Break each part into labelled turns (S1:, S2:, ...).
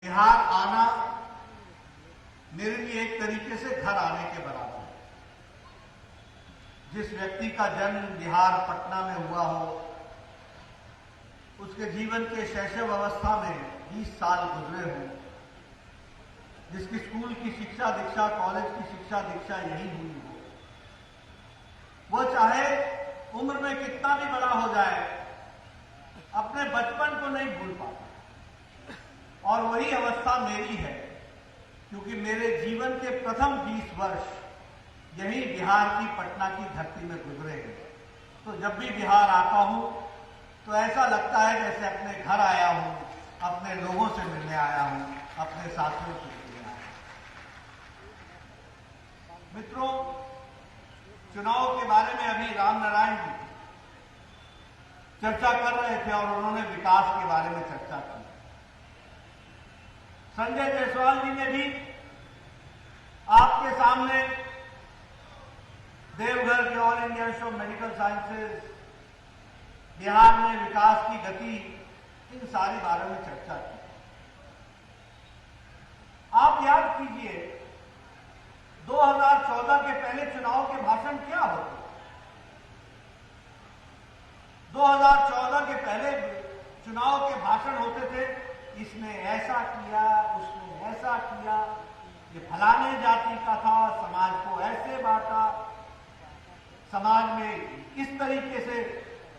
S1: बिहार आना मेरे लिए एक तरीके से घर आने के बराबर है। जिस व्यक्ति का जन्म बिहार पटना में हुआ हो, उसके जीवन के शैशव अवस्था में 20 साल गुजरे हों, जिसकी स्कूल की शिक्षा दीक्षा, कॉलेज की शिक्षा दीक्षा यही हुई हो, वह चाहे उम्र में कितना भी बड़ा हो जाए, अपने बचपन को नहीं भूल पाता। और वही अवस्था मेरी है, क्योंकि मेरे जीवन के प्रथम 20 वर्ष यही बिहार की पटना की धरती में गुजरे हैं। तो जब भी बिहार आता हूं तो ऐसा लगता है जैसे अपने घर आया हूं, अपने लोगों से मिलने आया हूं, अपने साथियों से मिलने आया हूं। मित्रों, चुनाव के बारे में अभी राम नारायण जी चर्चा कर रहे थे और उन्होंने विकास के बारे में चर्चा की। संजय जायसवाल जी ने भी आपके सामने देवघर के all India institute of medical sciences, Bihar में विकास की गति, इन सारी बारे में चर्चा की। आप याद कीजिए 2014 के पहले चुनाव के भाषण क्या होते। 2014 के पहले चुनाव के भाषण होते थे, इसने ऐसा किया, उसने ऐसा किया, ये फलाने जाति का था, समाज को ऐसे बांटा, समाज में इस तरीके से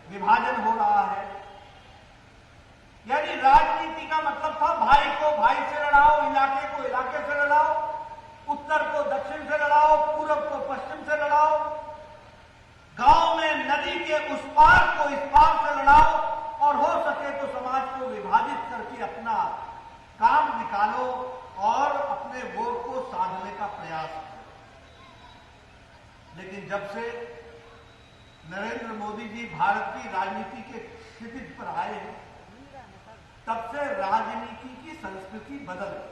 S1: विभाजन हो रहा है। यानी राजनीति का मतलब था भाई को भाई से लड़ाओ, इलाके को इलाके से लड़ाओ, उत्तर को दक्षिण से लड़ाओ, पूरब को पश्चिम से लड़ाओ, गांव में नदी के उस पार को इस पार से लड़ाओ, और हो सके तो समाज को विभाजित करके अपना काम निकालो और अपने वोट को साधने का प्रयास करो। लेकिन जब से नरेंद्र मोदी जी भारत की राजनीति के क्षितिज पर आए हैं, तब से राजनीति की संस्कृति बदल गई।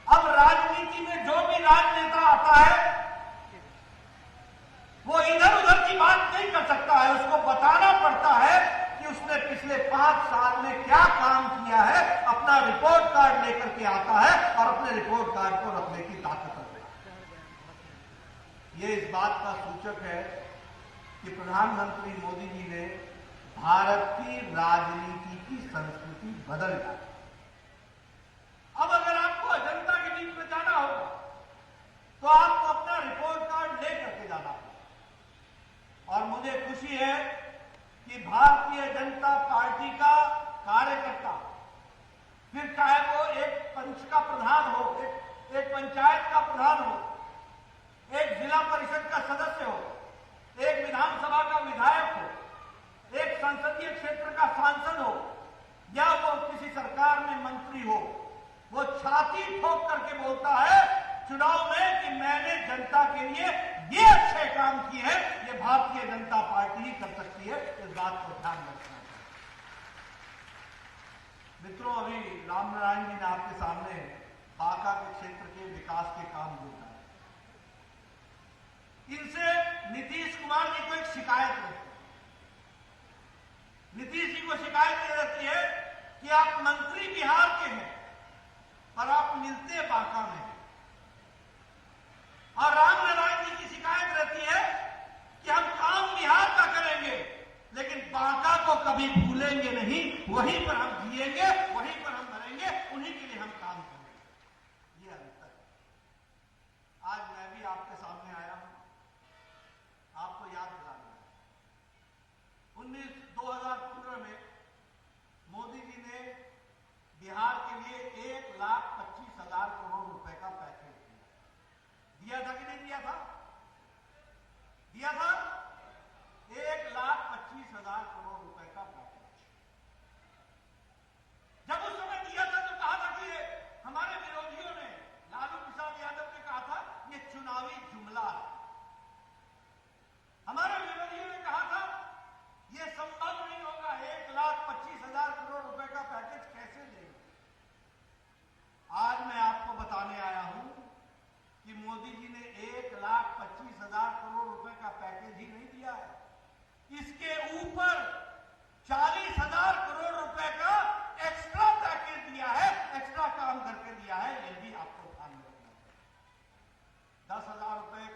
S1: अब राजनीति में जो भी राजनेता आता है वो इधर उधर की बात नहीं कर सकता है, उसको बताना पड़ता है कि उसने पिछले 5 साल में क्या काम किया है। अपना रिपोर्ट कार्ड लेकर के आता है और अपने रिपोर्ट कार्ड को रखने की ताकत रखता है। ये इस बात का सूचक है कि प्रधानमंत्री मोदी जी ने भारत की राजनीति की संस्कृति बदल दी। अब अगर आपको अजंता के बीच में जाना होगा तो आपको अपना रिपोर्ट कार्ड लेकर के जाना होगा। और मुझे खुशी है कि भारतीय जनता पार्टी का कार्यकर्ता, फिर चाहे वो एक पंच का प्रधान हो, एक पंचायत का प्रधान हो, एक जिला परिषद का सदस्य हो, एक विधानसभा का विधायक हो, एक संसदीय क्षेत्र का सांसद हो, या वो किसी सरकार में मंत्री हो, वो छाती ठोक करके बोलता है चुनाव में कि मैंने जनता के लिए ये अच्छे काम किए हैं। ये भारतीय जनता पार्टी ही कर सकती है, इस बात को ध्यान रखना है। मित्रों, अभी राम नारायण जी ने आपके सामने बांका के क्षेत्र के विकास के काम बताए। इनसे नीतीश कुमार जी को एक शिकायत रहती है। नीतीश जी को शिकायत ये रहती है कि आप मंत्री बिहार के हैं पर आप मिलते बांका में। और राम नारायण जी की शिकायत रहती है कि हम काम बिहार का करेंगे लेकिन बांका को कभी भूलेंगे नहीं, वहीं पर हम जिएंगे, वहीं पर हम मरेंगे, उन्हीं के लिए हम काम करेंगे। ये अंतर है। आज मैं भी आपके सामने आया हूं, आपको याद दिलाना है 2015 में मोदी जी ने बिहार के लिए 1,25,000 करोड़ रुपए का पैकेज दिया था कि नहीं दिया था? दिया था 1,25,000 करोड़ रुपए का पैकेज। जब उस समय दिया था तो कहा था कि हमारे विरोधियों ने, लालू प्रसाद यादव ने कहा था ये चुनावी जुमला है। हमारे विरोधियों ने कहा था ये संभव नहीं होगा, 1,25,000 करोड़ रुपए का पैकेज कैसे देंगे। आज मैं आपको बताने आया हूं कि मोदी जी ने 1,25,000 करोड़ रुपए का पैकेज ही नहीं दिया है, इसके ऊपर काम करके दिया है, ये भी आपको ध्यान में रखना चाहिए। 10,000 रुपए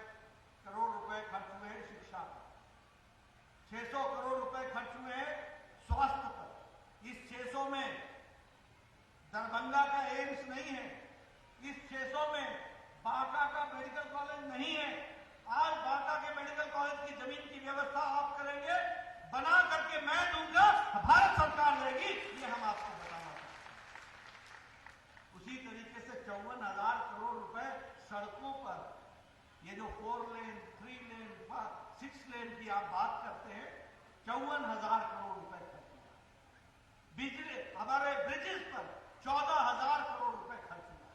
S1: करोड़ रुपए खर्च हुए हैं शिक्षा पर, 600 करोड़ रुपए खर्च हुए हैं स्वास्थ्य पर। इस 600 में दरभंगा का एम्स नहीं है, इस 600 में बांका का मेडिकल कॉलेज नहीं है। आज बांका के मेडिकल कॉलेज की जमीन की व्यवस्था आप करेंगे, बना करके मैं दूंगा, भारत सरकार लेगी, ये हम आपको बताना चाहते हैं। उसी तरीके से 54,000 करोड़ रुपए सड़कों पर, ये जो 4 लेन 3 लेन 6 लेन की आप बात करते हैं, 54,000 करोड़ रुपए खर्च हुआ। बिजली, हमारे ब्रिजेस पर 14,000 करोड़ रुपए खर्च हुआ।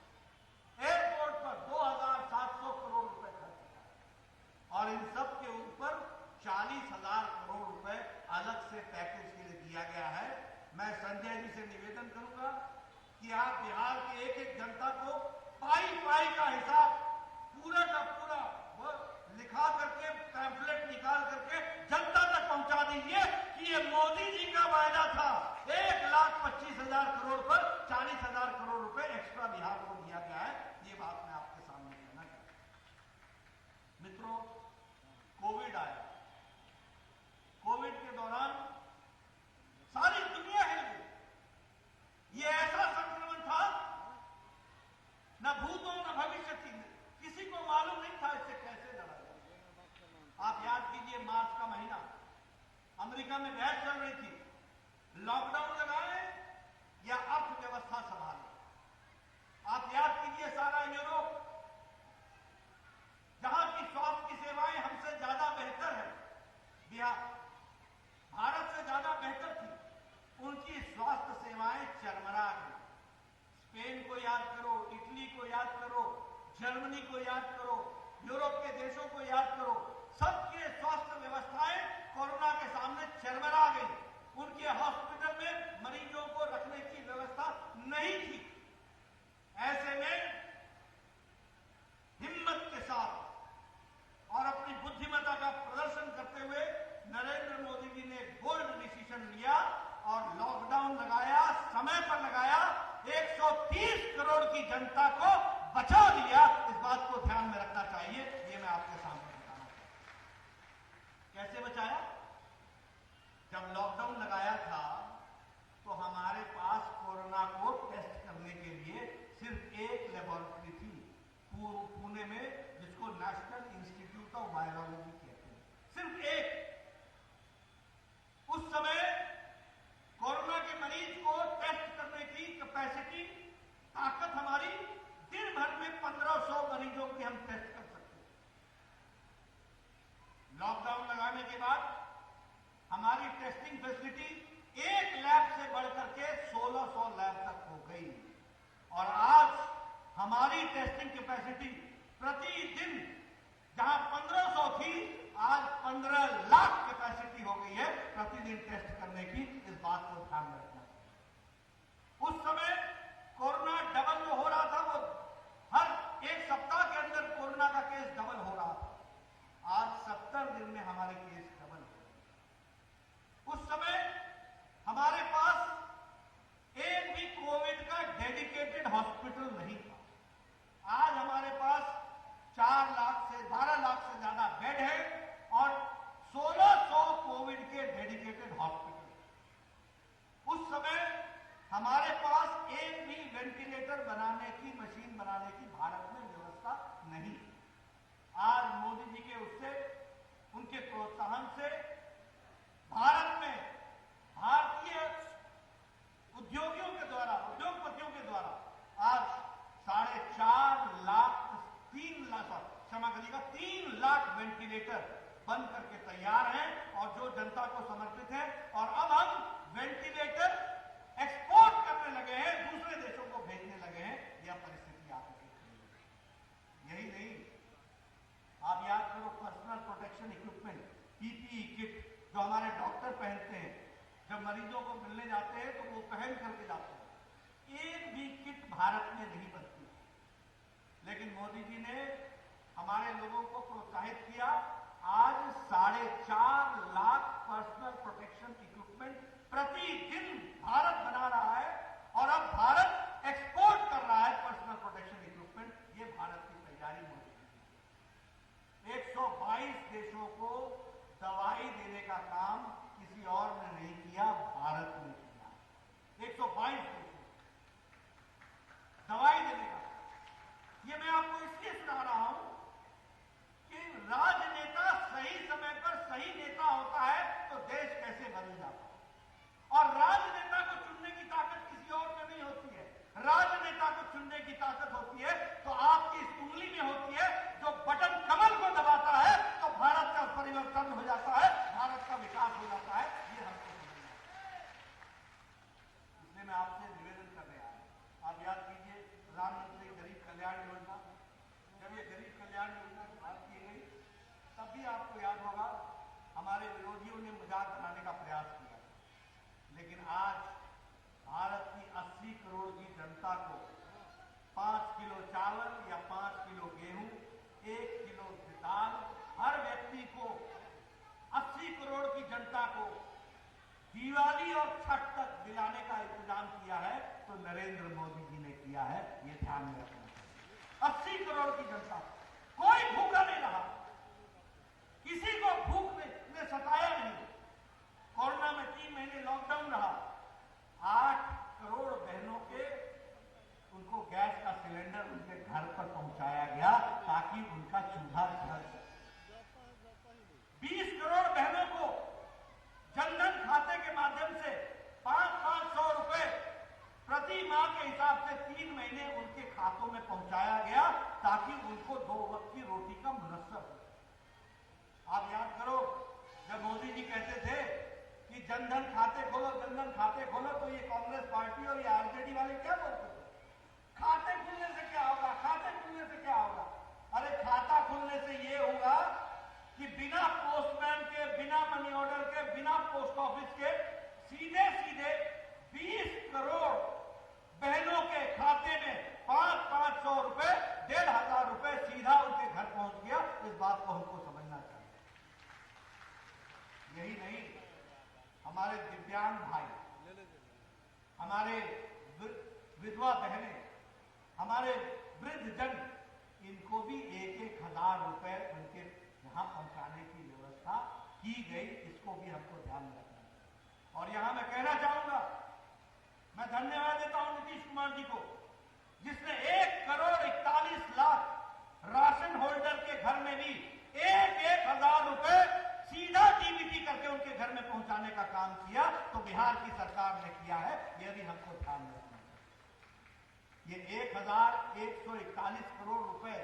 S1: एयरपोर्ट पर 2,700 करोड़ रुपए खर्च हुआ। और इन सब के ऊपर 40,000 करोड़ रुपए अलग से पैकेज के लिए दिया गया है। मैं संजय जी से निवेदन करूंगा कि आप बिहार के एक एक जनता को पाई पाई का हिसाब पूरा का पूरा वो लिखा करके पैम्फलेट निकाल करके जनता तक पहुंचा दीजिए कि ये मोदी जी का वायदा था। 1,25,000 करोड़ पर 40,000 करोड़ रुपए एक्स्ट्रा बिहार को दिया गया है। ये बात मैं आपके सामने कहना चाहता हूं। मित्रों, कोविड आया, कोविड के दौरान सारी दुनिया हिल गई। ये ऐसा संक्रमण था, न भूतों न भविष्य थी, किसी को मालूम नहीं था इससे कैसे लड़ा जाए। आप याद कीजिए, मार्च का महीना, अमेरिका में बहस चल रही थी, लॉकडाउन लगाए या अर्थव्यवस्था संभाले। आप याद कीजिए, सारा यूरोप, जहां की स्वास्थ्य की सेवाएं हमसे ज्यादा बेहतर है, बिहार भारत से ज्यादा बेहतर थी, उनकी स्वास्थ्य सेवाएं चरमरा गई। स्पेन को याद करो, इटली को याद करो, जर्मनी को याद करो, यूरोप के देशों को याद करो, सबके स्वास्थ्य व्यवस्थाएं कोरोना के सामने चरमरा गई। उनके हॉस्पिटल में मरीजों को रखने की व्यवस्था नहीं थी। ऐसे में हिम्मत के साथ और अपनी बुद्धिमत्ता का प्रदर्शन करते हुए नरेंद्र मोदी जी ने बोल्ड डिसीजन लिया और लॉकडाउन लगाया, समय पर लगाया, 130 करोड़ की जनता को बचा दिया। इस बात को ध्यान में रखना चाहिए, ये मैं आपके सामने बताना चाहता हूं। कैसे बचाया? जब लॉकडाउन लगाया था तो हमारे पास कोरोना को टेस्ट करने के लिए सिर्फ एक लेबोरेटरी थी पुणे में, जिसको नेशनल इंस्टीट्यूट ऑफ वायरोलॉजी कहते हैं, सिर्फ एक। उस समय कोरोना के मरीज को टेस्ट करने की कैपेसिटी, ताकत हमारी, दिन भर में 1500 मरीजों की हम टेस्ट कर सकते हैं। लॉकडाउन लगाने के बाद हमारी टेस्टिंग फैसिलिटी एक लैब से बढ़कर के 1600 लैब तक हो गई। और आज हमारी टेस्टिंग कैपेसिटी प्रतिदिन जहां 1500 थी, आज 15 लाख कैपेसिटी हो गई है प्रतिदिन टेस्ट करने की। इस बात को ध्यान में रखना चाहिए। उस समय कोरोना डबल जो हो रहा था, वो हर एक सप्ताह के अंदर कोरोना का केस डबल हो रहा था। आज 70 दिन में हमारे केस डबल हो रहे। उस समय हमारे पास एक भी कोविड का डेडिकेटेड हॉस्पिटल नहीं था। आज हमारे पास 4 लाख से 12 लाख से ज्यादा बेड है और 1600 कोविड के डेडिकेटेड हॉस्पिटल। उस समय हमारे पास एक भी वेंटिलेटर बनाने की, मशीन बनाने की भारत में व्यवस्था नहीं। आज मोदी जी के उससे, उनके प्रोत्साहन से भारत में भारतीय उद्योगियों के द्वारा, उद्योगपतियों के द्वारा आज 3.5 लाख 3 लाख वेंटिलेटर बन करके तैयार हैं और जो जनता को समर्पित है। और अब हम वेंटिलेटर एक्सपोर्ट करने लगे हैं, दूसरे देशों को भेजने लगे हैं। यह परिस्थिति आगे यही नहीं, आप याद करो, personal protection equipment, PPE kit जो हमारे डॉक्टर पहनते हैं, जब मरीजों को मिलने जाते हैं तो वो पहन करके जाते हैं। एक भी किट भारत में नहीं बनती। लेकिन मोदी जी ने हमारे लोगों को प्रोत्साहित किया। आज 4.5 लाख पर्सनल प्रोटेक्शन इक्विपमेंट प्रतिदिन भारत बना रहा है और अब भारत एक्सपोर्ट कर रहा रोजगार बनाने का प्रयास किया, लेकिन आज भारत की 80 करोड़ की जनता को 5 किलो चावल या 5 किलो गेहूं, 1 किलो दाल, हर व्यक्ति को 80 करोड़ की जनता को दिवाली और छठ तक दिलाने का इंतजाम किया है तो नरेंद्र मोदी जी ने किया है। ये ध्यान में रखना। 80 करोड़ की जनता, कोई भूखा नहीं रहा, किसी को भूख ने सताया नहीं। कोरोना में 3 महीने लॉकडाउन रहा, 8 करोड़ बहनों के उनको गैस का सिलेंडर उनके घर पर पहुंचाया गया ताकि उनका चूल्हा जल सके। 20 करोड़ बहनों को जनधन खाते के माध्यम से 500 रुपए प्रति माह के हिसाब से 3 महीने उनके खातों में पहुंचाया गया ताकि उनको 2 वक्त की रोटी का मुयस्सर हो। आप याद करो, जब मोदी जी कहते थे कि जनधन खाते खोलो, जनधन खाते खोलो, तो ये कांग्रेस पार्टी और ये आरजेडी वाले क्या बोलते थे? खाते खुलने से क्या होगा, खाते खुलने से क्या होगा? अरे खाता खुलने से ये होगा कि बिना पोस्टमैन के, बिना मनी ऑर्डर के, बिना पोस्ट ऑफिस के सीधे सीधे 20 करोड़ बहनों के खाते में 500 रुपए, 1,500 रुपए सीधा उनके घर पहुंच गया। इस बात को हमको समझना चाहिए। यही नहीं, हमारे दिव्यांग भाई, हमारे विधवा बहनें, हमारे वृद्ध जन, इनको भी 1,000 रुपए उनके यहां पहुंचाने की व्यवस्था की गई। इसको भी हमको ध्यान में रखना है। और यहां मैं कहना चाहूंगा, मैं धन्यवाद देता हूं नीतीश कुमार जी को, जिसने 1,41,00,000 राशन होल्डर के घर में भी 1,000 रुपए सीधा डीबीटी करके उनके घर में पहुंचाने का काम किया। तो बिहार की सरकार ने किया है, यह भी हमको ध्यान में रखना है। ये 1,141 करोड़ रुपए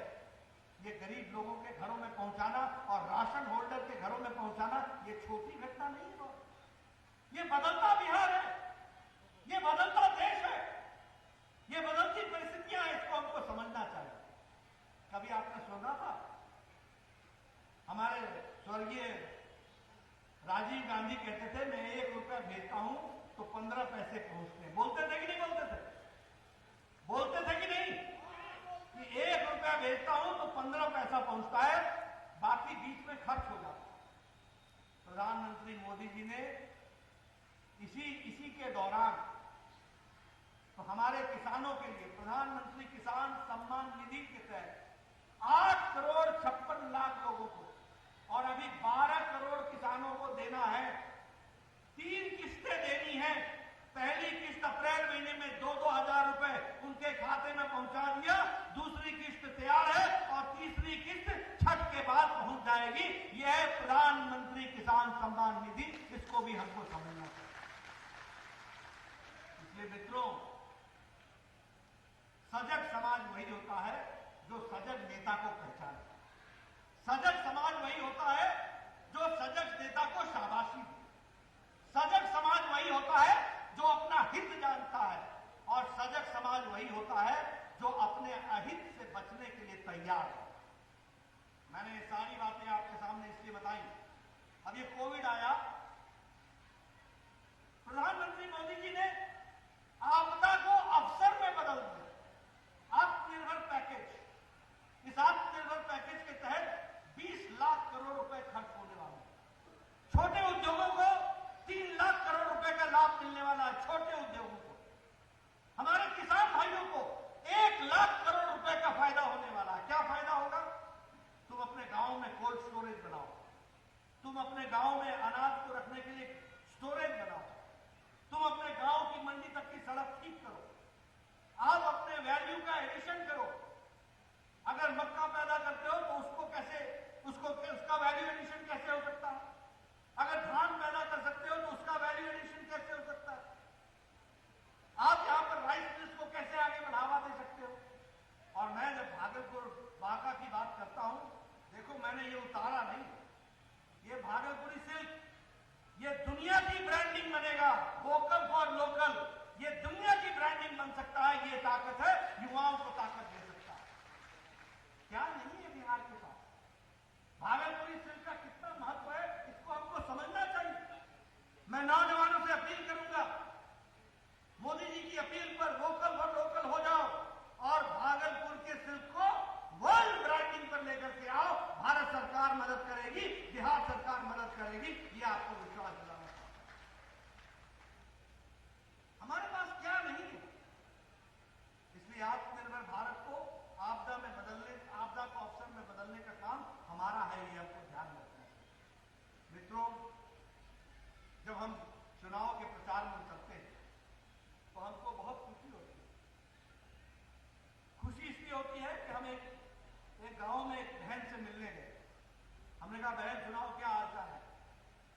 S1: ये गरीब लोगों के घरों में पहुंचाना और राशन होल्डर के घरों में पहुंचाना, ये छोटी घटना नहीं है। ये बदलता बिहार है, ये बदलता देश है, ये बदलती परिस्थितियां हैं। इसको हमको समझना चाहिए। कभी आपने सुना था हमारे स्वर्गीय राजीव गांधी कहते थे, मैं 1 रुपया भेजता हूं तो 15 पैसे पहुंचते हैं। बोलते थे कि नहीं बोलते थे? बोलते थे कि नहीं कि 1 रुपया भेजता हूं तो 15 पैसा पहुंचता है, बाकी बीच में खर्च हो जाता है। प्रधानमंत्री मोदी जी ने इसी के दौरान तो हमारे किसानों के लिए प्रधानमंत्री किसान सम्मान निधि के तहत 8,56,00,000 लोगों को और अभी 12 करोड़ किसानों को देना है। 3 किस्तें देनी है। पहली किस्त अप्रैल महीने में 2-2 हजार रुपए उनके खाते में पहुंचा दिया, दूसरी किस्त तैयार है और तीसरी किस्त छठ के बाद पहुंच जाएगी। यह है प्रधानमंत्री किसान सम्मान निधि। इसको भी हमको समझना चाहिए। इसलिए मित्रों, सजग समाज वही होता है जो सजग नेता को पहचाने। सजग समाज वही होता है जो सजग नेता को शाबाशी दे। सजग समाज वही होता है जो अपना हित जानता है और सजग समाज वही होता है जो अपने अहित से बचने के लिए तैयार है। मैंने ये सारी बातें आपके सामने इसलिए बताई। अब ये कोविड आया, प्रधानमंत्री मोदी जी ने आपदा को अवसर में बदल दिया। आत्मनिर्भर पैकेज, इस आत्मनिर्भर पैकेज के तहत 20 लाख करोड़ रुपए खर्च होने वाले हैं। छोटे उद्योगों को 3 लाख करोड़ रुपए का लाभ मिलने वाला है। छोटे उद्योगों को, हमारे किसान भाइयों को 1 लाख करोड़ रुपए का फायदा होने वाला है। क्या फायदा होगा? तुम अपने गांव में कोल्ड स्टोरेज बनाओ, तुम अपने गांव में अनाज को रखने के लिए स्टोरेज बनाओ, तुम अपने गांव की मंडी तक की सड़क ठीक करो, आप अपने वैल्यू का एडिशन करो। अगर मक्का पैदा करते हो तो उसका वैल्यू एडिशन कैसे हो सकता है? अगर धान पैदा कर सकते हो तो उसका वैल्यू एडिशन कैसे हो सकता है? आप यहां पर राइस मिल्स को कैसे आगे बढ़ावा दे सकते हो? और मैं जब भागलपुर बांका की बात करता हूं, देखो मैंने ये उतारा नहीं, ये भागलपुरी सिल्क, ये दुनिया की ब्रांडिंग बनेगा। वोकल फॉर लोकल, ये दुनिया की ब्रांडिंग बन सकता है। ये ताकत है, युवाओं को ताकत दे सकता है। क्या नहीं है बिहार के साथ? भागलपुरी सिल्क का कितना महत्व है, इसको हमको समझना चाहिए। मित्रों, जब हम चुनाव के प्रचार में उतरते हैं तो हमको बहुत खुशी होती है। खुशी इसलिए होती है कि हम एक गांव में एक बहन से मिलने गए। हमने कहा, बहन सुनाओ क्या हालचाल है?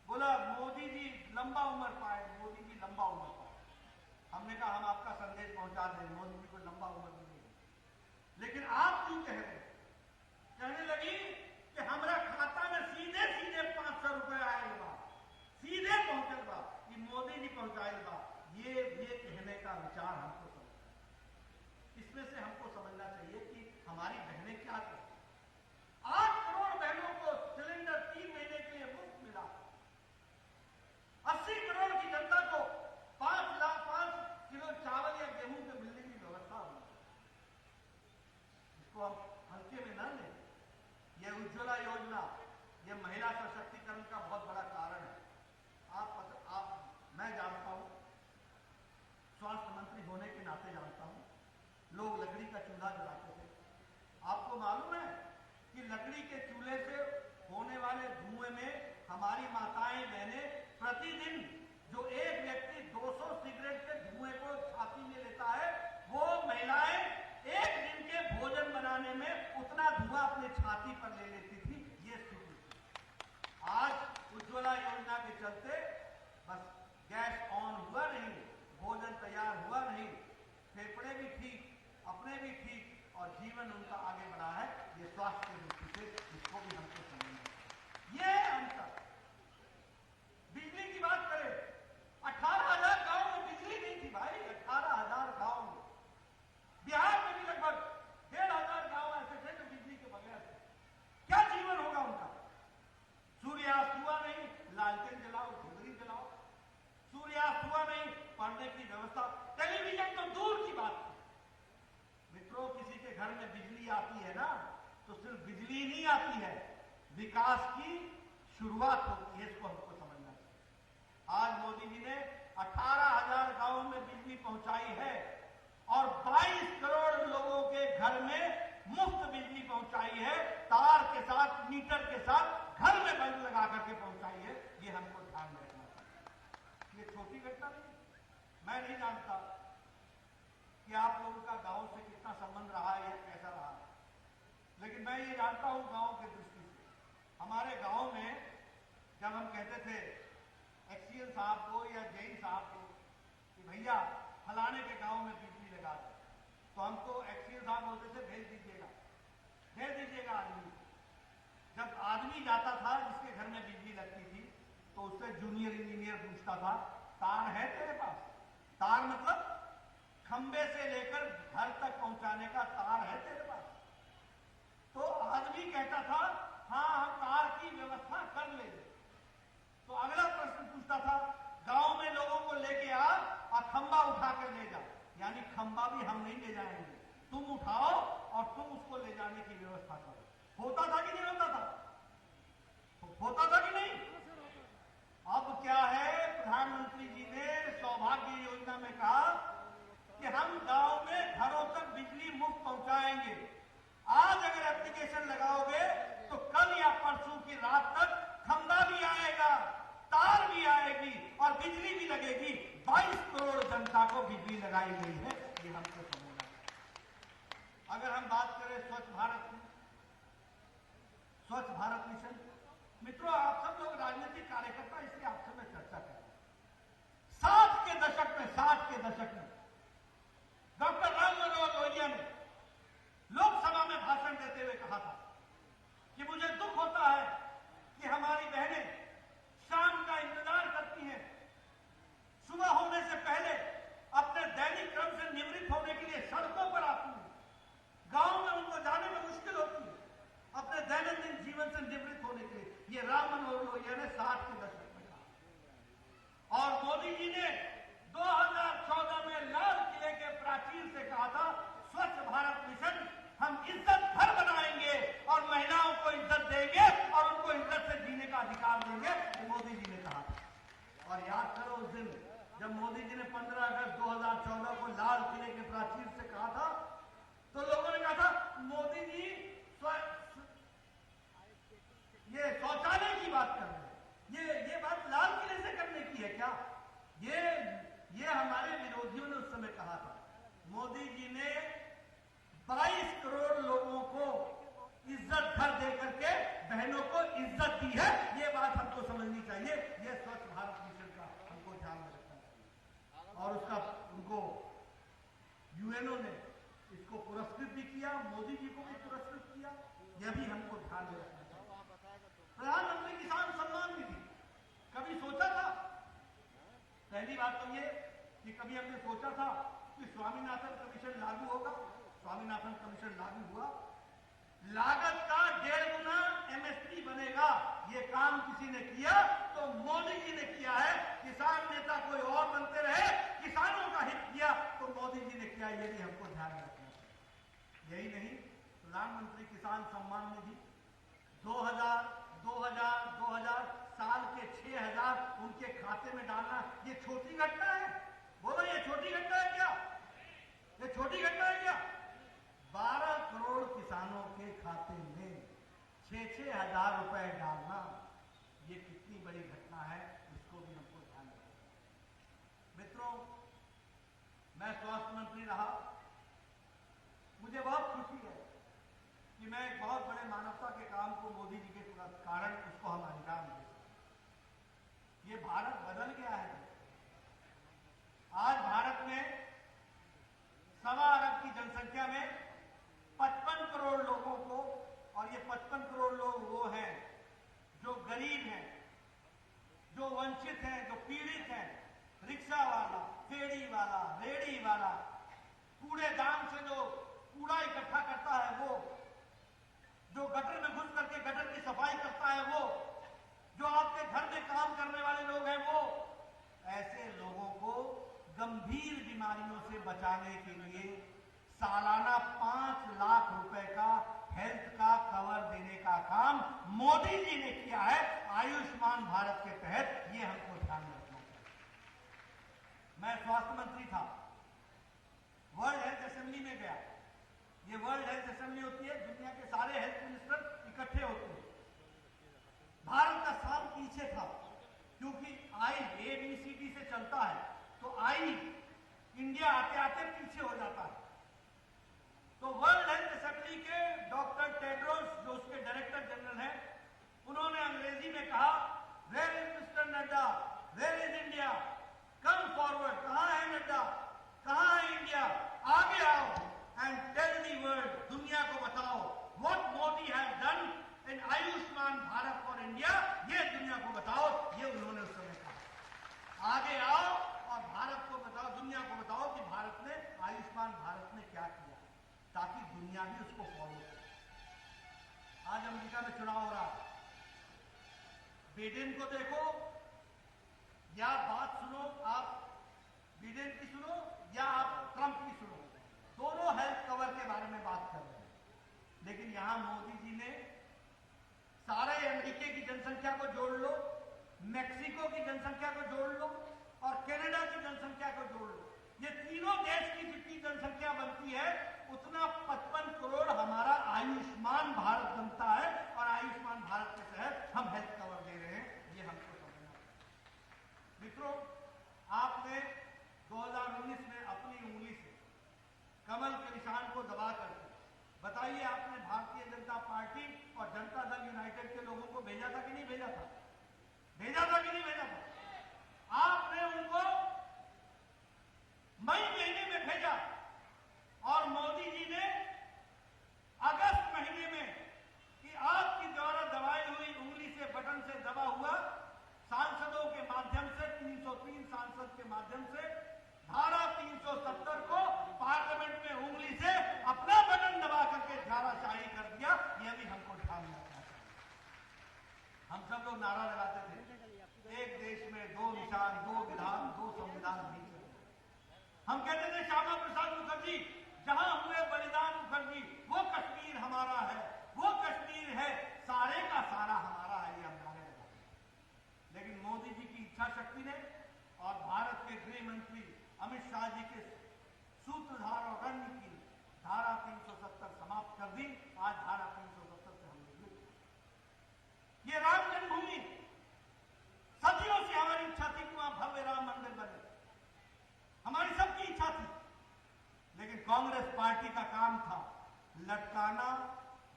S1: बोला, मोदी जी लंबा उम्र पाए, मोदी जी लंबा उम्र पाए। हमने कहा, हम आपका संदेश पहुंचा दें, मोदी जी को लंबा उम्र मिलेगी, लेकिन आप क्यों कह रहे? कहने लगी कि हमारा खाता में सीधे सीधे 500 रुपए आएगा, सीधे पहुंचल बा, कि मोदी जी पहुंचाएल बा। ये कहने का विचार हमको समझना है। इसमें से हमको समझना चाहिए कि हमारी बहनें क्या करती। 8 करोड़ बहनों को सिलेंडर 3 महीने के लिए मुफ्त मिला। 80 करोड़ की जनता को 5 किलो चावल या गेहूं के मिलने की व्यवस्था हुई। इसको हम हल्के में न लें। यह उज्ज्वला योजना, यह महिला सशक्तिकरण का बहुत बड़ा कारण है। मैं जानता हूं, स्वास्थ्य मंत्री होने के नाते जानता हूं, लोग लकड़ी का चूल्हा जलाते थे। आपको मालूम है कि लकड़ी के चूल्हे से होने वाले धुएं में हमारी माताएं बहनें प्रतिदिन जो एक व्यक्ति 200 सिगरेट के धुएं को छाती में लेता है, वो महिलाएं एक दिन के भोजन बनाने में उतना धुआं अपने छाती पर ले लेती थी। ये स्थिति थी। आज उज्ज्वला योजना के चलते बस गैस ऑन हुआ नहीं, भोजन तैयार हुआ नहीं, फेफड़े भी ठीक, अपने भी ठीक, और जीवन उनका आगे बढ़ा है। ये स्वास्थ्य की दृष्टि से इसको भी हमको समझना। ये अंतर। बिजली की बात करें, 18,000 गांव में बिजली नहीं थी भाई, 18,000 गांव में। बिहार में भी लगभग 1,500 गांव ऐसे थे जो बिजली के बगैर थे। क्या जीवन होगा उनका? सूर्यास्त हुआ नहीं, लालटेन जलाओ, झुगरी जलाओ। सूर्यास्त हुआ नहीं, पढ़ने की व्यवस्था, टेलीविजन तो दूर की बात थी। मित्रों, किसी के घर में बिजली आती है ना, तो सिर्फ बिजली नहीं आती है, विकास की शुरुआत होती है। इसको हमको समझना चाहिए। आज मोदी जी ने 18,000 गांवों में बिजली पहुंचाई है और 22 करोड़ लोगों के घर में मुफ्त बिजली पहुंचाई है, तार के साथ, मीटर के साथ, घर में बल्ब लगा करके पहुंचाई है। ये हमको ध्यान में रखना चाहिए। ये छोटी घटना नहीं। मैं नहीं जानता कि आप लोगों का गांव से कितना संबंध रहा है या कैसा रहा है, लेकिन मैं ये जानता हूं गांव की दृष्टि से। हमारे गांव में जब हम कहते थे एक्सीएन साहब को या जेई साहब को कि भैया फलाने के गांव में बिजली लगा दो, तो हमको एक्सीएन साहब बोलते थे, भेज दीजिएगा आदमी। जब आदमी जाता था जिसके घर में बिजली लगती थी, तो उससे जूनियर इंजीनियर पूछता था, तार है तेरे पास? तार मतलब खंबे से लेकर घर तक पहुंचाने का तार है तेरे पास? तो आदमी कहता था, हाँ, हम तार की व्यवस्था कर लेंगे। तो अगला प्रश्न पूछता था, गांव में लोगों को लेके आ और खंबा उठा कर ले जा। यानी खंबा भी हम नहीं ले जाएंगे, तुम उठाओ और तुम उसको ले जाने की व्यवस्था करो। होता था कि नहीं होता था? होता था कि नहीं? अब क्या है, प्रधानमंत्री जी ने सौभाग्य योजना में कहा कि हम गांव में घरों तक बिजली मुफ्त पहुंचाएंगे। आज अगर एप्लीकेशन लगाओगे तो कल या परसों की रात तक खंबा भी आएगा, तार भी आएगी और बिजली भी लगेगी। 22 करोड़ जनता को बिजली लगाई गई है। ये हमको समझना है। अगर हम बात करें स्वच्छ भारत की, स्वच्छ भारत मिशन, मित्रों, आप सब लोग राजनीतिक कार्यकर्ता, इसलिए आपसे मैं चर्चा कर रहा हूं। 60 के दशक में डॉक्टर राम मनोहर लोहिया ने लोकसभा में भाषण देते हुए कहा था कि मुझे दुख होता है कि हमारी बहनें शाम का इंतजार करती हैं, सुबह होने से पहले अपने दैनिक क्रम से निवृत्त होने के लिए सड़कों पर आती हैं। गांव में उनको जाने में मुश्किल होती है अपने दैनंदिन जीवन से निवृत्त होने के लिए। ये राम मनोहर लोहिया ने 60 के दशक में कहा। और मोदी जी ने 2014 में मोदी जी ने 22 करोड़ लोगों को इज्जत घर दे करके बहनों को इज्जत दी है। ये बात हमको समझनी चाहिए। ये स्वच्छ भारत मिशन का हमको ध्यान में रखना चाहिए। और उसका उनको यूएनओ ने इसको पुरस्कृत भी किया, मोदी जी को भी पुरस्कृत किया। यह भी हमको ध्यान में रखना चाहिए। प्रधानमंत्री किसान सम्मान निधि कभी सोचा था? पहली बात तो ये कि कभी हमने सोचा था कि स्वामीनाथन कमीशन लागू होगा। स्वामीनाथन कमीशन लागू हुआ, लागत का 1.5 गुना एमएसपी बनेगा। ये काम किसी ने किया तो मोदी जी ने किया है। किसान नेता कोई और बनते रहे, किसानों का हित किया तो मोदी जी ने किया। ये भी हमको ध्यान रखना है। यही नहीं, प्रधानमंत्री किसान सम्मान निधि 2000 साल के 6000 उनके खाते में डालना, ये छोटी घटना है? बोलो, ये छोटी घटना है क्या? ये छोटी घटना है क्या? 12 करोड़ किसानों के खाते में 6-6 हजार रुपए डालना, ये कितनी बड़ी घटना है, इसको भी हमको ध्यान रखना। मित्रों, मैं स्वास्थ्य मंत्री रहा, मुझे बहुत खुशी है कि मैं एक बहुत बड़े मानवता के काम को मोदी जी के कारण उसको हम अंजाम दे सके। ये भारत बदल गया है। आज भारत में 1.25 अरब की जनसंख्या में 55 करोड़ लोगों को, और ये 55 करोड़ लोग वो हैं जो गरीब हैं, जो वंचित हैं, जो पीड़ित हैं। रिक्शा वाला, फेरी वाला, रेड़ी वाला, कूड़ेदान से जो कूड़ा इकट्ठा करता है वो, जो गटर में घुस करके गटर की सफाई करता है वो, जो आपके घर में काम करने वाले लोग हैं वो, ऐसे लोगों को गंभीर बीमारियों से बचाने के लिए सालाना 5 लाख रुपए का हेल्थ का कवर देने का काम मोदी जी ने किया है आयुष्मान भारत के तहत। ये हमको ध्यान में रखना चाहिए। मैं स्वास्थ्य मंत्री था, वर्ल्ड हेल्थ असेंबली में गया। ये वर्ल्ड हेल्थ असेंबली होती है, दुनिया के सारे हेल्थ मिनिस्टर इकट्ठे होते हैं। भारत का स्थान पीछे था क्योंकि आई ABCD से चलता है, तो आई इंडिया आते आते पीछे हो जाता है। तो वर्ल्ड हेल्थ असेंबली के डॉक्टर टेड्रोस, जो उसके डायरेक्टर जनरल हैं, उन्होंने अंग्रेजी में कहा, where is mister Nadda, where is India, come forward. कहां है नड्डा, कहां है इंडिया, आगे आओ एंड टेल दी वर्ल्ड, दुनिया को बताओ what Modi has done in Ayushman Bharat for India. ये दुनिया को बताओ। ये उन्होंने उस समय कहा, आगे आओ और भारत को बताओ, दुनिया को बताओ कि भारत ने, आयुष्मान भारत ने क्या किया, ताकि दुनिया भी उसको फॉलो करे। आज अमेरिका में चुनाव हो रहा है, बिडेन को देखो या बात सुनो, आप बिडेन की सुनो या आप ट्रंप की सुनो, दोनों हेल्थ कवर के बारे में बात कर रहे हैं। लेकिन यहां मोदी जी ने सारे अमेरिका की जनसंख्या को जोड़ लो, मैक्सिको की जनसंख्या को जोड़ लो और कनाडा की जनसंख्या को जोड़ लो, ये तीनों देश की जितनी जनसंख्या बनती है उतना 55 करोड़ हमारा आयुष्मान भारत बनता है। और आयुष्मान भारत के तहत हम हेल्थ कवर दे रहे हैं। ये हमको समझना है। मित्रों, आपने 2019 में अपनी उंगली से कमल के निशान को दबा करके बताइए, आपने भारतीय जनता पार्टी और जनता दल यूनाइटेड के लोगों को भेजा था कि नहीं भेजा था? भेजा था कि नहीं भेजा था? आपने उनको मई महीने में भेजा और मोदी जी ने अगस्त महीने में कि आपकी द्वारा दबाई हुई उंगली से, बटन से दबा हुआ, सांसदों के माध्यम से, 303 सांसद के माध्यम से धारा 370 को पार्लियामेंट में उंगली से अपना बटन दबा करके धाराशाही कर दिया। यह भी हमको ध्यान में रखना चाहिए। हम सब लोग नारा लगाते थे, एक देश में 2 निशान, 2 विधान, 2 संविधान नहीं चले। हम कहते थे, श्यामा प्रसाद मुखर्जी, जहां हुए बलिदान मुखर्जी, वो कश्मीर हमारा है, वो कश्मीर है, सारे का सारा हमारा है। ये हम नारे लगाते। लेकिन मोदी जी की इच्छा शक्ति ने और भारत के गृह मंत्री अमित शाह जी के सूत्रधार और रणनीति ने धारा 370 समाप्त कर दी। आज धारा 370 से हम लोग, ये राम जन्मभूमि, सदियों से हमारी इच्छा थी कि वहां भव्य राम मंदिर बने, हमारी सबकी इच्छा थी। लेकिन पार्टी का काम था लटकाना,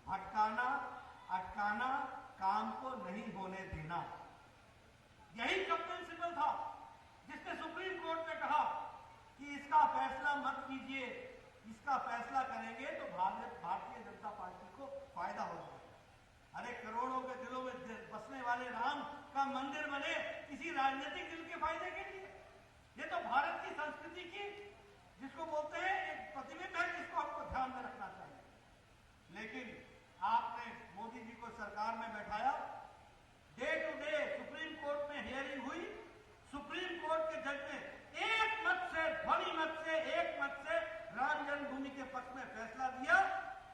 S1: भटकाना, अटकाना, काम को नहीं होने देना। यही सब प्रिंसिपल था जिसने सुप्रीम कोर्ट में कहा कि इसका फैसला मत कीजिए, इसका फैसला करेंगे तो भारतीय जनता पार्टी को फायदा हो जाएगा। अरे करोड़ों के दिलों में बसने वाले राम का मंदिर बने किसी राजनीतिक दिल के फायदे के लिए? ये तो भारत की संस्कृति की, जिसको बोलते हैं, एक प्रतिबिंब है जिसको हमको ध्यान में रखना चाहिए। लेकिन आपने मोदी जी को सरकार में बैठाया, day to day Supreme Court में हियरिंग हुई, सुप्रीम कोर्ट के जज ने एक मत से, ध्वनि मत से, एक मत से राम जन्मभूमि के पक्ष में फैसला दिया।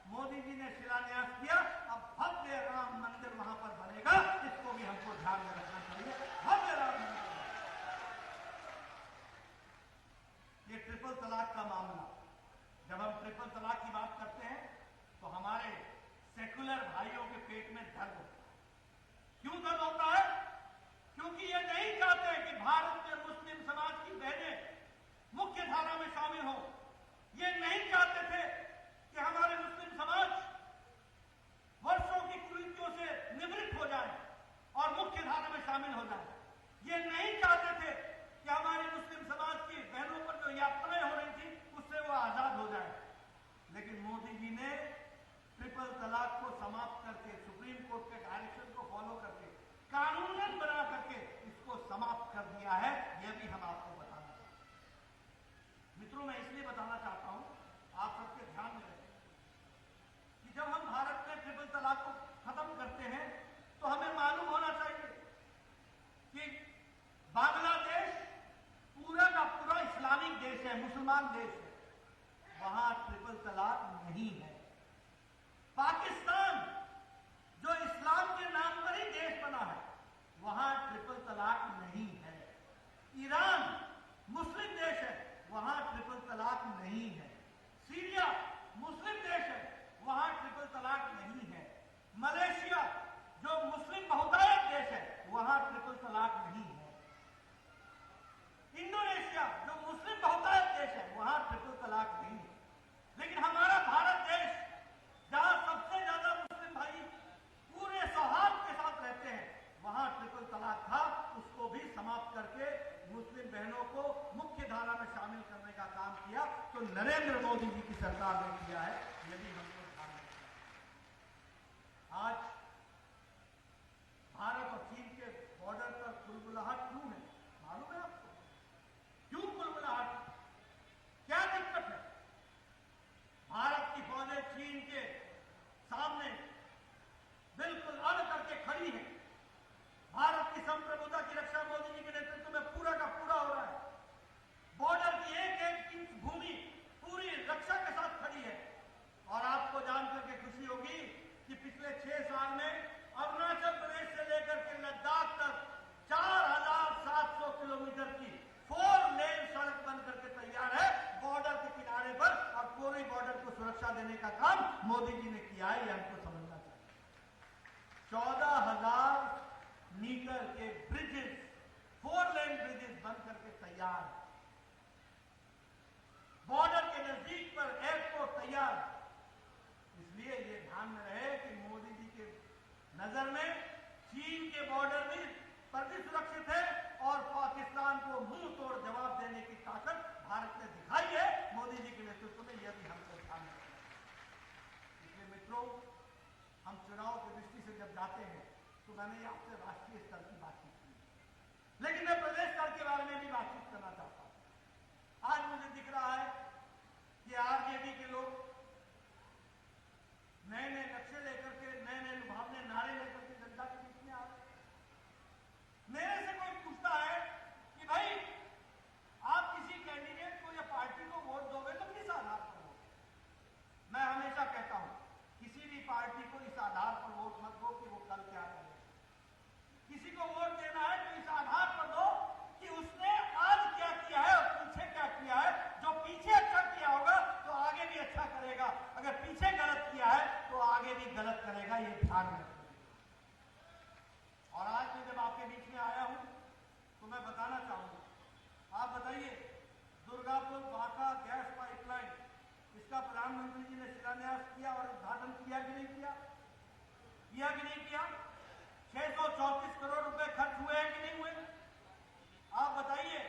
S1: मोदी जी ने शिलान्यास किया, अब भव्य राम मंदिर वहां पर बनेगा, इसको भी हमको ध्यान में रखना चाहिए। भव्य राम मंदिर। ये ट्रिपल तलाक का मामला, जब हम ट्रिपल तलाक की बात करते हैं तो हमारे सेकुलर भाइयों के पेट में दर्द होता है। क्यों दर्द होता है? क्योंकि ये नहीं चाहते कि भारत में मुस्लिम समाज की बहनें मुख्य धारा में शामिल हो। ये नहीं चाहते थे कि हमारे मुस्लिम समाज वर्षों की कुरीतियों से निवृत्त हो जाए और मुख्य धारा में शामिल हो जाए। ये नहीं चाहते थे कि हमारे मुस्लिम समाज की बहनों पर जो यातनाएं हो रही थी उससे वो आजाद हो जाए। लेकिन मोदी जी ने ट्रिपल तलाक को समाप्त करके, सुप्रीम कोर्ट के डायरेक्शन को फॉलो करके, कानूनन बना करके इसको समाप्त कर दिया है। यह भी हम आपको बताना चाहते हैं। मित्रों, मैं इसलिए बताना चाहता हूं, आप सबके ध्यान में रहे कि जब हम भारत में ट्रिपल तलाक को खत्म करते हैं तो हमें मालूम होना चाहिए कि बांग्लादेश पूरा का पूरा इस्लामिक देश है, मुसलमान देश है, वहां ट्रिपल तलाक नहीं है। पाकिस्तान जो इस्लाम के नाम पर ही देश बना है, वहां ट्रिपल तलाक नहीं है। ईरान मुस्लिम देश है, वहां ट्रिपल तलाक नहीं है। सीरिया मुस्लिम देश है, वहां ट्रिपल तलाक नहीं है। मलेशिया जो मुस्लिम बहुतायत देश है, वहां ट्रिपल तलाक नहीं है। इंडोनेशिया जो मुस्लिम बहुतायत देश है, वहां ट्रिपल तलाक नहीं है। लेकिन हमारा भारत देश, जहां सबसे ज्यादा मुस्लिम भाई पूरे सौहार्द के साथ रहते हैं, वहां ट्रिपल तलाक था। उसको भी समाप्त करके मुस्लिम बहनों को मुख्य धारा में शामिल करने का काम किया। तो नरेंद्र मोदी जी की सरकार ने किया है, यदि हमको ध्यान रखना। आज भारत और चीन के बॉर्डर पर कुलबुलाहट क्यों है? मालूम है आपको क्यों कुलबुलाहट? क्या दिक्कत है? भारत की फौजें चीन के सामने बिल्कुल अड़ करके खड़ी है। भारत की संप्रभुता की रक्षा मोदी जी के नेतृत्व में पूरा का पूरा हो रहा है। बॉर्डर की एक एक इंच भूमि पूरी रक्षा के साथ खड़ी है। और आपको जानकर के खुशी होगी कि पिछले 6 साल में अरुणाचल प्रदेश से लेकर के लद्दाख तक 4700 किलोमीटर की 4 लेन सड़क बन करके तैयार है बॉर्डर के किनारे पर। और पूरी बॉर्डर को सुरक्षा देने का काम मोदी जी ने किया है, यह हमको समझना चाहिए। 14,000 मीटर के ब्रिजेस, 4 लेन ब्रिजेस बन करके तैयार है। बॉर्डर के नजदीक पर एयरपोर्ट तैयार। इसलिए ये ध्यान में रहे कि मोदी जी के नजर में चीन के बॉर्डर पर भी सुरक्षित है और पाकिस्तान को मुंह तोड़ जवाब देने की ताकत भारत ने दिखाई है मोदी जी के नेतृत्व में। यह भी हमको ध्यान रखना है। इसलिए मित्रों, हम चुनाव की दृष्टि से जब जाते हैं तो मैंने आपसे राष्ट्रीय स्तर की बातचीत की, लेकिन मैं प्रदेश स्तर के बारे में भी बातचीत करना चाहता हूं। आज मुझे दिख रहा है कि आरजेडी के लोग नए नए नक्शे लेकर के, नए नए लुभावने नारे लेकर के जनता के बीच में आ रहे हैं। मेरे से कोई पूछता है कि भाई आप किसी कैंडिडेट को या पार्टी को वोट दोगे तो किस आधार पर वोट? मैं हमेशा कहता हूं, किसी भी पार्टी को इस आधार पर वोट मत दो कि वो कल क्या करे। किसी को वोट देना है तो इस आधार पर दो कि उसने आज क्या किया है और पीछे क्या किया है। जो पीछे अच्छा किया होगा तो आगे भी अच्छा करेगा, अगर पीछे गलत किया है तो आगे भी गलत करेगा। ये ध्यान में रखिए। और आज मैं जब आपके बीच में आया हूं तो मैं बताना चाहूंगा, आप बताइए, दुर्गापुर बांका गैस पाइपलाइन, इसका उसका प्रधानमंत्री जी ने शिलान्यास किया और उद्घाटन किया कि नहीं किया? किया कि नहीं किया? 634 करोड़ रुपए खर्च हुए हैं कि नहीं हुए? आप बताइए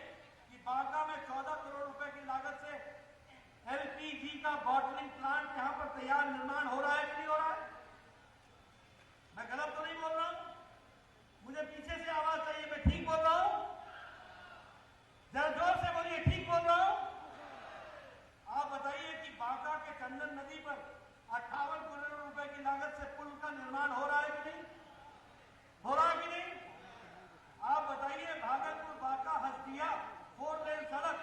S1: कि बांका में 14 करोड़ रुपए की लागत से एलपीजी का बॉटलिंग प्लांट यहां पर तैयार निर्माण हो रहा है कि नहीं हो रहा है? मैं गलत तो नहीं बोल रहा हूं? मुझे पीछे से आवाज चाहिए, मैं ठीक बोल रहा हूं? जरा जोर से बोलिए, ठीक बोल रहा हूं? आप बताइए कि बांका के चंदन नदी पर 58 करोड़ रुपए की लागत से पुल का निर्माण हो रहा है कि नहीं? हो रहा है कि नहीं? आप बताइए भागलपुर बांका हस्तिया 4 लेन सड़क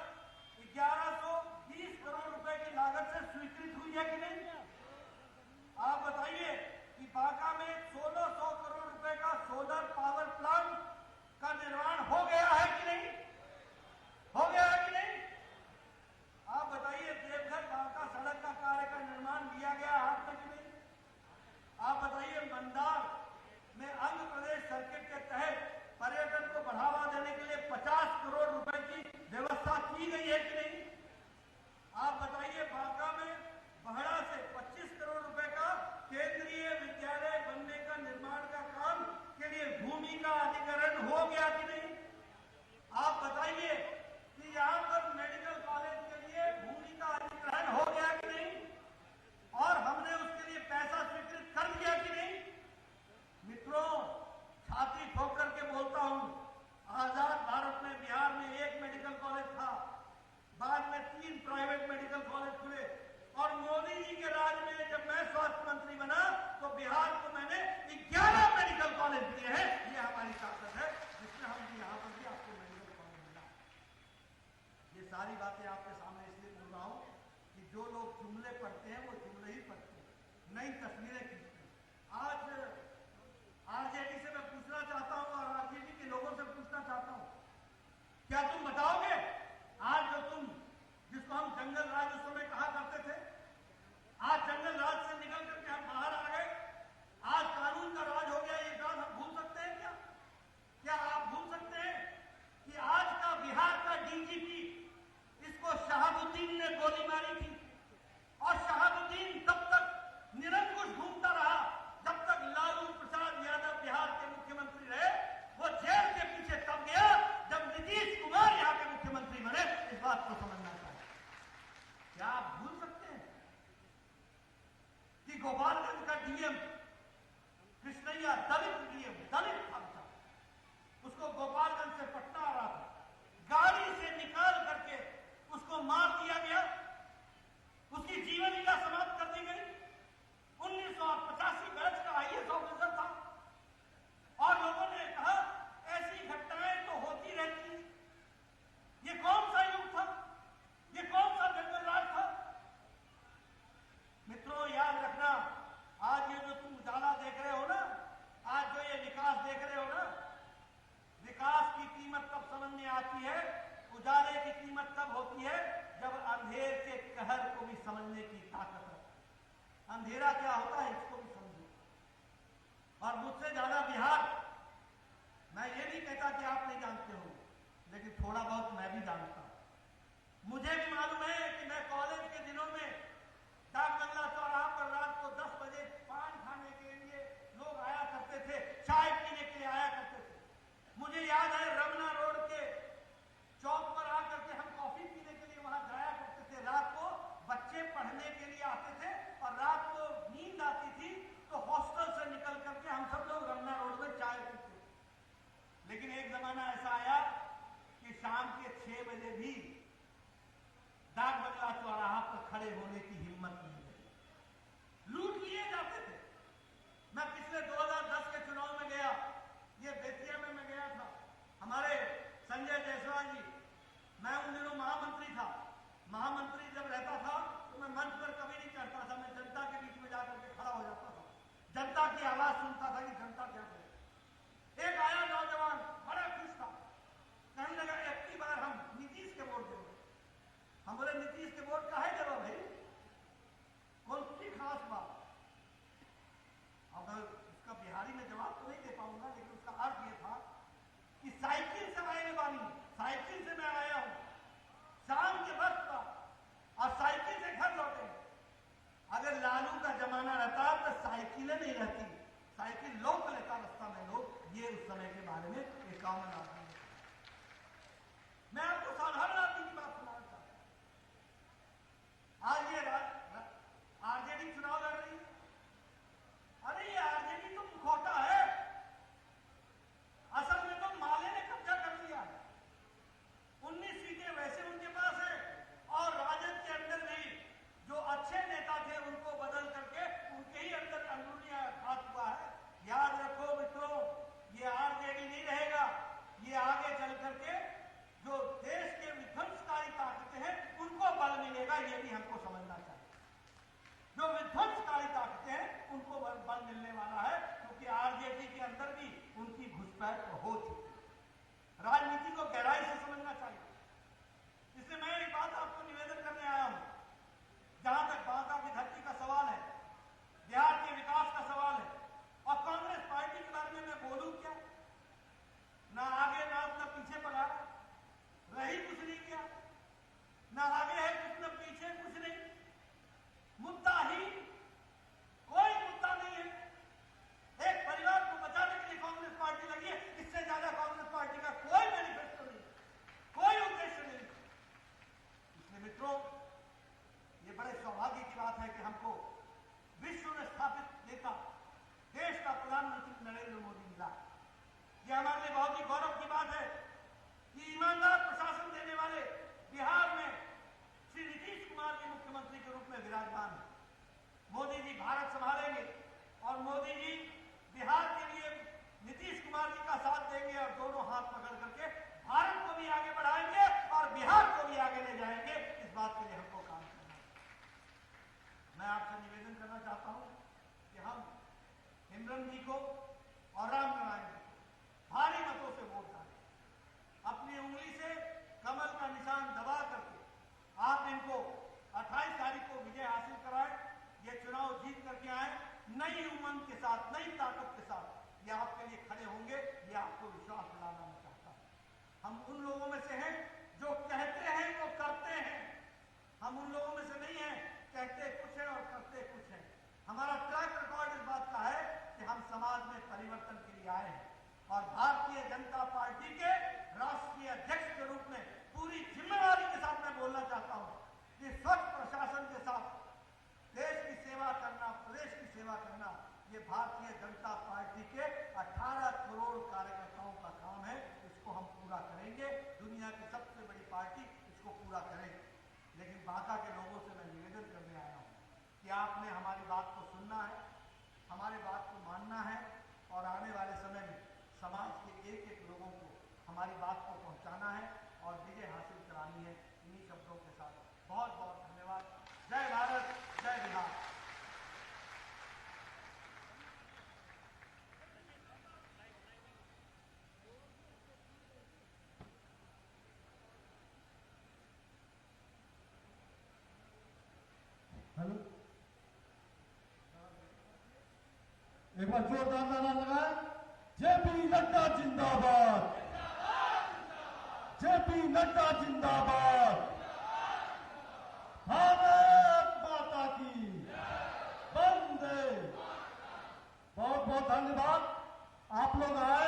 S1: 1120 करोड़ रुपए की लागत से स्वीकृत हुई है कि नहीं? आप बताइए कि बांका में 1600 करोड़ रुपए का सोलर पावर प्लांट का निर्माण हो गया है कि नहीं? हो गया है कि नहीं? आप बताइए देवघर बांका सड़क का कार्य का निर्माण किया गया हाथ तक नहीं? आप बताइए मंदार में आंध्र प्रदेश सर्किट के तहत पर्यटन को बढ़ावा देने के लिए 50 करोड़ रुपए की व्यवस्था की गई है कि नहीं? आप बताइए बांका में बहड़ा से 25 करोड़ रुपए का केंद्रीय विद्यालय बनने का निर्माण का काम के लिए भूमि का अधिग्रहण हो गया कि नहीं? आप बताइए कि यहां पर मेडिकल कॉलेज के लिए भूमि का अधिग्रहण हो गया कि नहीं? और हमने उसके लिए पैसा स्वीकृत कर दिया कि नहीं? मित्रों, छाती ठोक करके बोलता हूं, आजाद भारत में बिहार में 1 मेडिकल कॉलेज था, बाद में 3 प्राइवेट मेडिकल कॉलेज खुले, और मोदी जी के राज में जब मैं स्वास्थ्य मंत्री बना तो बिहार को मैंने 11 मेडिकल कॉलेज दिए हैं। ये हमारी ताकत है, जिसमें हम यहां पर भी आपको मेडिकल कॉलेज मिला। ये सारी बातें आपके सामने इसलिए बोल रहा हूं कि जो लोग जुमले पढ़ते हैं वो जुमले ही पढ़ते हैं, नई तस्वीरें खींचते हैं। आज आरजेडी से मैं पूछना चाहता हूं और आरजेडी के लोगों से पूछना चाहता हूं, क्या तुम बताओगे आज जो तुम जिसको हम जंगल राज उस समय कहा करते थे, आज जंगल राज से निकल करके हम बाहर आ गए, आज कानून का राज हो गया, ये बात हम भूल सकते हैं क्या? क्या आप भूल सकते हैं कि आज का बिहार का डीजीपी, इसको शहाबुद्दीन ने गोली मारी थी, और शहाबुद्दीन तब तक निरंकुश घूमता रहा जब तक लालू प्रसाद यादव बिहार के मुख्यमंत्री रहे। वो जेल के पीछे तब गया जब नीतीश कुमार यहां के मुख्यमंत्री बने। इस बात को समझना चाहिए। क्या आप भूल सकते हैं कि गोपालगंज का डीएम कृष्णैया दलित डीएम, दलित था, उसको गोपालगंज से पटना आ रहा था, गाड़ी से निकाल करके उसको मार दिया गया, उसकी जीवन लीला समाप्त कर दी गई। 1985 बैच का आईएएस ऑफिसर था, और लोगों ने कहा ऐसी घटनाएं तो होती रहती हैं। ये कौन सा युग था? ये कौन सा जंगल राज था? मित्रों, याद रखना, आज ये जो तुम उजाला देख रहे हो ना, आज जो ये विकास देख रहे हो ना, विकास की कीमत तब समझ में आती है, उजाले की कीमत तब होती है जब अंधेर के कहर को भी समझने की ताकत है। अंधेरा क्या होता है इसको भी समझो। और मुझसे ज्यादा बिहार, मैं ये नहीं कहता कि आप नहीं जानते हो, लेकिन थोड़ा बहुत मैं भी जानता हूं। मुझे भी मालूम है कि मैं कॉलेज के दिनों में डाकबंगला चौराहा पर रात को 10 बजे पान खाने के लिए लोग आया करते थे, चाय पीने के लिए आया करते थे। मुझे याद है रमना रोड के चौक पर आकर के हम कॉफी पीने के लिए वहां जाया करते थे। रात को बच्चे पढ़ने के लिए आते थे, और रात को नींद आती थी तो हॉस्टल से निकल करके हम सब लोग रमना रोड में चाय पीते थे। लेकिन एक जमाना ऐसा आया कि शाम के 6 बजे भी डाक ये उस समय के बारे में एक कॉमन आदमी है। मैं आपको साधारण आदमी की बात सुनाना चाहता हूं। आज ये आरजेडी चुनाव लड़ रही है। अरे ये आरजेडी तो मुखौटा है, असल में तो माले ने कब्जा कर लिया है। 19 सीटें वैसे उनके पास है और राजद के अंदर भी जो अच्छे नेता थे उनको बदल करके उनके ही अंदर अंदरूनी घात हुआ है। याद रखो मित्रों, ये आरजेडी नहीं रहेगा, ये आगे चल करके जो देश के विध्वंसकारी ताकतें हैं उनको बल मिलेगा, ये भी हमको समझना चाहिए। जो विध्वंसकारी ताकतें हैं उनको बल मिलने वाला है, क्योंकि आरजेडी के अंदर भी उनकी घुसपैठ हो चुकी है। राजनीति को गहराई से समझना चाहिए। इसलिए मैं एक बात आपको निवेदन करने आया हूं। जहां तक बांका की धरती का सवाल है, बिहार के विकास का सवाल है, और कांग्रेस पार्टी के बारे में मैं बोलूं क्या? ना आगे ना पीछे पड़ा, रही कुछ नहीं किया, ना आगे है कुछ, ना पीछे कुछ नहीं, मुद्दा ही कोई मुद्दा नहीं है। एक परिवार को बचाने के लिए कांग्रेस पार्टी लगी है, इससे ज्यादा कांग्रेस पार्टी का कोई मैनिफेस्टो नहीं, कोई उद्देश्य नहीं। इसलिए मित्रों, ये बड़े सौभाग्य की बात है कि हमको विश्व में स्थापित नेता, देश का प्रधानमंत्री नरेंद्र मोदी मिला। यह हमारे लिए बहुत ही गौरव की बात है कि ईमानदार प्रशासन देने वाले बिहार में श्री नीतीश कुमार जी मुख्यमंत्री के रूप में विराजमान है। मोदी जी भारत संभालेंगे और मोदी जी बिहार के लिए नीतीश कुमार जी का साथ देंगे और दोनों हाथ पकड़ करके भारत को भी आगे बढ़ाएंगे और बिहार को भी आगे ले जाएंगे। इस बात के लिए हमको काम करना है। मैं आपसे निवेदन करना चाहता हूं कि हम हिमरन जी को और राम नारायण जी को भारी मतों से वोट डालें। अपनी उंगली से कमल का निशान दबा करके आप इनको 28 तारीख को विजय हासिल कराएं, ये चुनाव जीत करके आए, नई उमंग के साथ, नई ताकत के साथ ये आपके लिए खड़े होंगे। ये आपको विश्वास दिलाना मैं चाहता हूं। हम उन लोगों में से हैं जो कहते हैं वो करते हैं। हम उन लोगों में से नहीं हैं कहते कुछ है और करते कुछ है। हमारा ट्रैक रिकॉर्ड इस बात का है कि हम समाज में परिवर्तन के लिए आए हैं और भारतीय जनता पार्टी के राष्ट्रीय अध्यक्ष के रूप में पूरी जिम्मेवारी के साथ मैं बोलना चाहता हूं कि स्वच्छ प्रशासन के साथ देश की सेवा करना, प्रदेश की सेवा करना, ये भारतीय जनता पार्टी के 18 करोड़ कार्यकर्ताओं का काम है। इसको हम पूरा करेंगे। दुनिया की सबसे बड़ी पार्टी इसको पूरा करेगी। लेकिन बांका के लोगों से मैं निवेदन करने आया हूं कि आपने हमारी बात को सुनना है, हमारी बात को मानना है और आने वाले समय में समाज के एक एक लोगों को हमारी बात को पहुंचाना है और विजय हासिल करानी है। इन्हीं शब्दों के साथ बहुत बहुत धन्यवाद। जय भारत, जय बिहार।
S2: हेलो, एक बार जोरदार नारा लगाए। जेपी नड्डा जिंदाबाद, जेपी नड्डा जिंदाबाद, भारत माता की वंदे। बहुत बहुत धन्यवाद। आप लोग आए।